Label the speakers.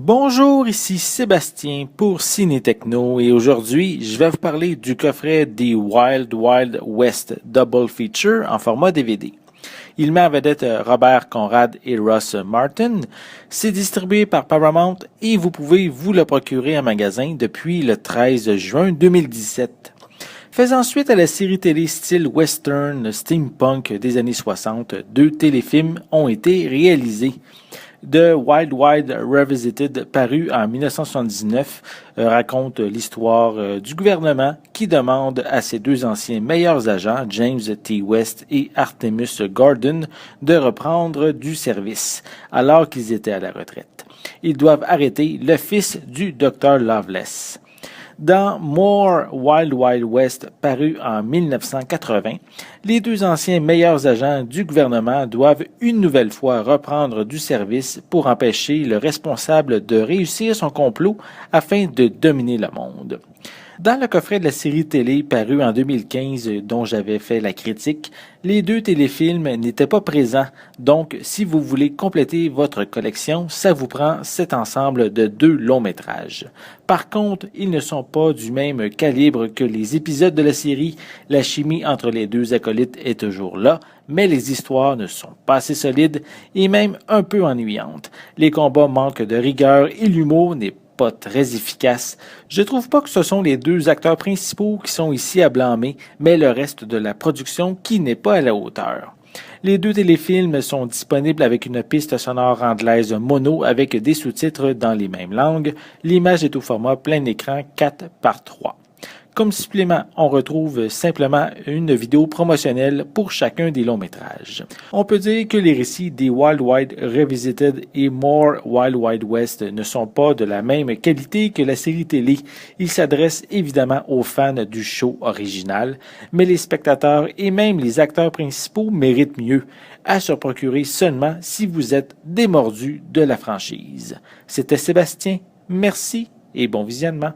Speaker 1: Bonjour, ici Sébastien pour Ciné Techno et aujourd'hui, je vais vous parler du coffret des Wild Wild West Double Feature en format DVD. Il met en vedette Robert Conrad et Ross Martin. C'est distribué par Paramount et vous pouvez vous le procurer en magasin depuis le 13 juin 2017. Faisant suite à la série télé style western steampunk des années 60, deux téléfilms ont été réalisés. The Wild Wild Revisited, paru en 1979, raconte l'histoire du gouvernement qui demande à ses deux anciens meilleurs agents, James T. West et Artemus Gordon, de reprendre du service, alors qu'ils étaient à la retraite. Ils doivent arrêter le fils du Dr. Loveless. Dans More Wild Wild West, paru en 1980, les deux anciens meilleurs agents du gouvernement doivent une nouvelle fois reprendre du service pour empêcher le responsable de réussir son complot afin de dominer le monde. Dans le coffret de la série télé paru en 2015 dont j'avais fait la critique, les deux téléfilms n'étaient pas présents, donc si vous voulez compléter votre collection, ça vous prend cet ensemble de deux longs métrages. Par contre, ils ne sont pas du même calibre que les épisodes de la série, la chimie entre les deux acolytes est toujours là, mais les histoires ne sont pas assez solides et même un peu ennuyantes. Les combats manquent de rigueur et l'humour n'est pas très efficace. Je trouve pas que ce sont les deux acteurs principaux qui sont ici à blâmer, mais le reste de la production qui n'est pas à la hauteur. Les deux téléfilms sont disponibles avec une piste sonore anglaise mono avec des sous-titres dans les mêmes langues. L'image est au format plein écran 4:3. Comme supplément, on retrouve simplement une vidéo promotionnelle pour chacun des longs métrages. On peut dire que les récits des Wild Wild Revisited et More Wild Wild West ne sont pas de la même qualité que la série télé. Ils s'adressent évidemment aux fans du show original, mais les spectateurs et même les acteurs principaux méritent mieux, à se procurer seulement si vous êtes démordu de la franchise. C'était Sébastien, merci et bon visionnement.